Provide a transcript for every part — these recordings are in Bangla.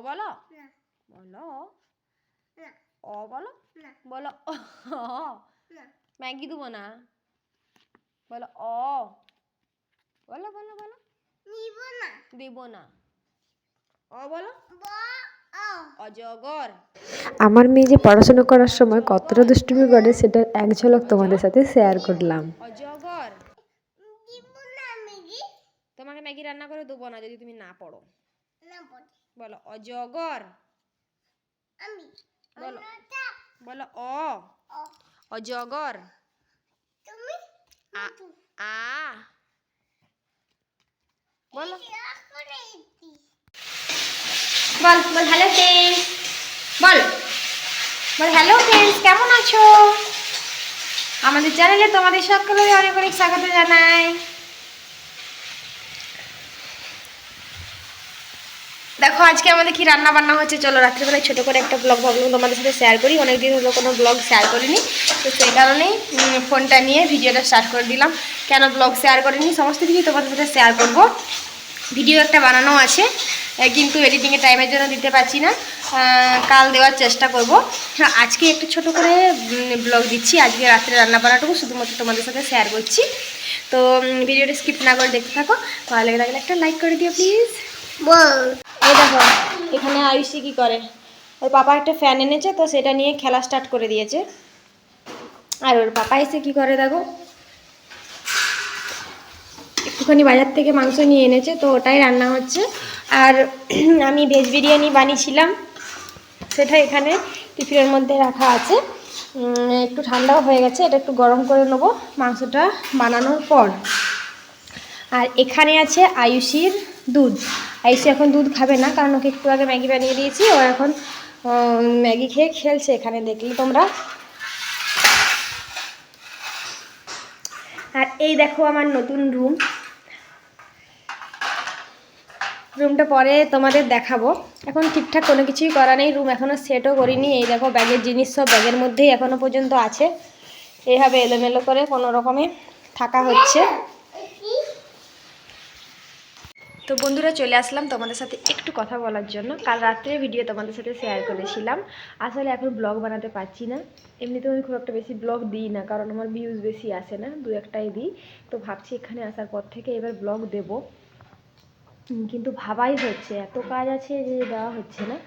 বলো, বলো অ বলো, বলো ম্যাগি দেবো না, বলো অ, বলো বলো বলো দিব না, অ বলো, অজগর। আমার মেয়ে যে পড়াশোনা করার সময় কতটা দুষ্টুমি করে সেটা এক ঝলক তোমাদের সাথে শেয়ার করলাম। অজগর। তোমাকে ম্যাগি রান্না করে দেবো না যদি তুমি না পড়ো। বলো অজগর। বলো, বলো অ, অজগর। আ, বলো, বল বল হ্যালো ফ্রেন্ডস, বল বল হ্যালো ফ্রেন্ডস, কেমন আছো? আমাদের চ্যানেলে তোমাদের সকলকে অনেক অনেক স্বাগত জানাই। দেখো আজকে আমাদের কি রান্না বান্না হচ্ছে, চলো রাত্রিবেলায় ছোটো করে একটা ব্লগ ভাবলাম তোমাদের সাথে শেয়ার করি। অনেকদিন হলো কোনো ব্লগ শেয়ার করিনি, তো সেই কারণেই ফোনটা নিয়ে ভিডিওটা স্টার্ট করে দিলাম। কেন ব্লগ শেয়ার করিনি, সমস্ত কিছু তোমাদের সাথে শেয়ার করব। ভিডিও একটা বানানো আছে কিন্তু এডিটিংয়ের টাইমের জন্য দিতে পারছি না, কাল দেওয়ার চেষ্টা করব। আজকে একটু ছোট করে ব্লগ দিচ্ছি, আজকে রাত্রে রান্না বান্নাটুকু শুধুমাত্র তোমাদের সাথে শেয়ার করছি। তো ভিডিওটা স্কিপ না করে দেখতে থাকো, ভালো লেগে থাকলে একটা লাইক করে দিও প্লিজ। এই দেখো এখানে আয়ুষি কি করে, ওর পাপা একটা ফ্যান এনেছে তো সেটা নিয়ে খেলা স্টার্ট করে দিয়েছে। আর ওর পাপা এসে কি করে দেখো, একটুখানি বাজার থেকে মাংস নিয়ে এনেছে তো ওটাই রান্না হচ্ছে। আর আমি ভেজ বিরিয়ানি বানিয়েছিলাম, সেটা এখানে টিফিনের মধ্যে রাখা আছে। একটু ঠান্ডাও হয়ে গেছে, এটা একটু গরম করে নেবো মাংসটা বানানোর পর। আর এখানে আছে আয়ুষির দুধ। আয়ুষি এখন দুধ খাবে না, কারণ ওকে একটু আগে ম্যাগি বানিয়ে দিয়েছি, ও এখন ম্যাগি খেয়ে খেলছে এখানে, দেখলে তোমরা। আর এই দেখো আমার নতুন রুমটা পরে তোমাদের দেখাবো। এখন ঠিকঠাক কোনো কিছুই করা নেই, রুম এখনও সেটও করিনি। এই দেখো ব্যাগের জিনিস সব ব্যাগের মধ্যেই এখনও পর্যন্ত আছে, এইভাবে এলোমেলো করে কোনো রকমে থাকা হচ্ছে। তো বন্ধুরা চলে আসলাম তোমাদের সাথে একটু কথা বলার জন্য। কাল রাত্রে ভিডিও তোমাদের সাথে শেয়ার করেছিলাম, আসলে এখন ব্লগ বানাতে পারছি না। এমনিতেও আমি খুব একটা বেশি ব্লগ দিই না, কারণ আমার ভিউজ বেশি আসে না, দু একটাই দিই। তো ভাবছি এখানে আসার পর থেকে এবার ব্লগ দেব, কিন্তু ভাবাই হচ্ছে এত কাজ আছে যে দেওয়া হচ্ছে না।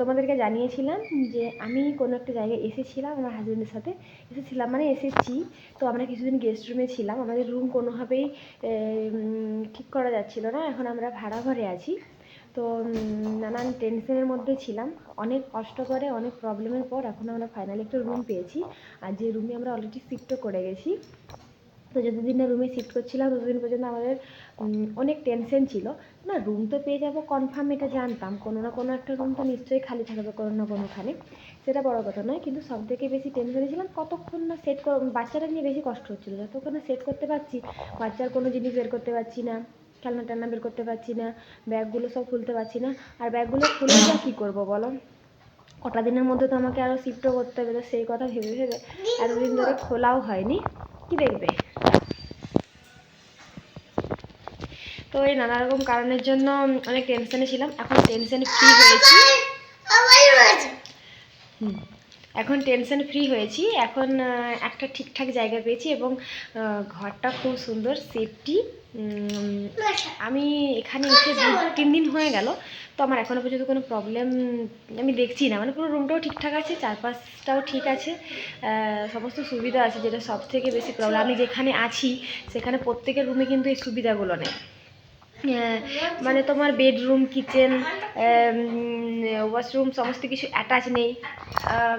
তোমাদেরকে জানিয়েছিলাম যে আমি কোনো একটা জায়গায় এসেছিলাম, আমার হাজব্যান্ডের সাথে এসেছিলাম, মানে এসেছি। তো আমরা কিছুদিন গেস্ট রুমে ছিলাম, আমাদের রুম কোনোভাবেই ঠিক করা যাচ্ছিল না। এখন আমরা ভাড়া ঘরে আছি, তো নানান টেনশনের মধ্যে ছিলাম। অনেক কষ্ট করে অনেক প্রবলেমের পর এখন আমরা ফাইনালি একটা রুম পেয়েছি। আর যে রুমে আমরা অলরেডি শিফটও করে গেছি। তো যতদিন না রুমে শিফট করছিলাম ততদিন পর্যন্ত আমাদের অনেক টেনশন ছিল। না রুম তো পেয়ে যাবো কনফার্ম, এটা জানতাম, কোনো না কোনো একটা রুম তো নিশ্চয়ই খালি থাকবে কোনো না কোনোখানে, সেটা বড় কথা নয়। কিন্তু সব থেকে বেশি টেনশনে ছিলাম কতক্ষণ না সেট বাচ্চাটা নিয়ে বেশি কষ্ট হচ্ছিলো, যতক্ষণ না সেট করতে পারছি, বাচ্চার কোনো জিনিস বের করতে পারছি না, খেলনা টেলনা বের করতে পারছি না, ব্যাগগুলো সব খুলতে পারছি না। আর ব্যাগগুলো খুলে যা কী করবো বলো, কটা দিনের মধ্যে তো আমাকে আরও শিফটও করতে হবে, তো সেই কথা ভেবে ভেবে এতদিন ধরে খোলাও হয়নি। কি দেখবে, তো এই নানা রকম কারণের জন্য অনেক টেনশনে ছিলাম। এখন টেনশন ফ্রি হয়েছি, এখন টেনশন ফ্রি হয়েছি। এখন একটা ঠিকঠাক জায়গা পেয়েছি এবং ঘরটা খুব সুন্দর, সেফটি। আমি এখানে এসে 2-3 দিন হয়ে গেল, তো আমার এখনও পর্যন্ত কোনো প্রবলেম আমি দেখছি না। মানে পুরো রুমটাও ঠিকঠাক আছে, চারপাশটাও ঠিক আছে, সমস্ত সুবিধা আছে। যেটা সব থেকে বেশি প্রবলেম, আমি যেখানে আছি সেখানে প্রত্যেকের রুমে কিন্তু এই সুবিধাগুলো নেই। মানে তোমার বেডরুম, কিচেন, ওয়াশরুম সমস্ত কিছু অ্যাটাচ নেই।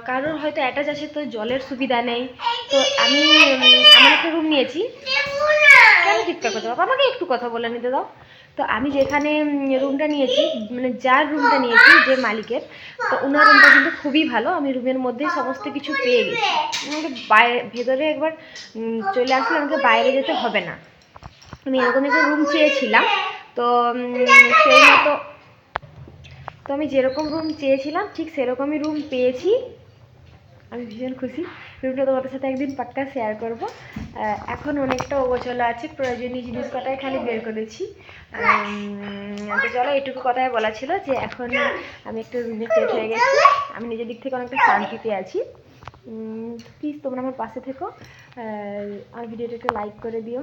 কারোর হয়তো অ্যাটাচ আছে তো জলের সুবিধা নেই। তো আমি এমন একটা রুম নিয়েছি, কেন চিৎকার করতে পারবো, আমাকে একটু কথা বলে নিতে দাও। তো আমি যেখানে রুমটা নিয়েছি, মানে যার রুমটা নিয়েছি, যে মালিকের, তো ওনার রুমটা কিন্তু খুবই ভালো। আমি রুমের মধ্যেই সমস্ত কিছু পেয়ে গেছি, আমাকে বাইরে ভেতরে একবার চলে আসলে আমাকে বাইরে যেতে হবে না। আমি এরকম একটা রুম চেয়েছিলাম, তো সেই মতো, তো আমি যেরকম রুম চেয়েছিলাম ঠিক সেরকমই রুম পেয়েছি। আমি ভীষণ খুশি, রুমটা তোমাদের সাথে একদিন পাক্কা শেয়ার করব। এখন অনেকটা অগোছালো আছে, প্রয়োজনীয় জিনিস কটাই খালি বের করেছি। তো চলো, এটুকু কথাই বলা ছিল যে এখন আমি একটু রুমে সেট হয়ে গেছি, আমি নিজের দিক থেকে অনেকটা শান্তিতে আছি। প্লিজ তোমরা আমার পাশে থেকো, আমার ভিডিওটা একটু লাইক করে দিও।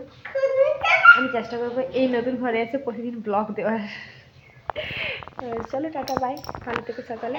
আমি চেষ্টা করবো এই নতুন ঘরে এসে প্রতিদিন ব্লগ দেওয়ার। চলো টাটা, বাই, ভালো থেকো সকালে।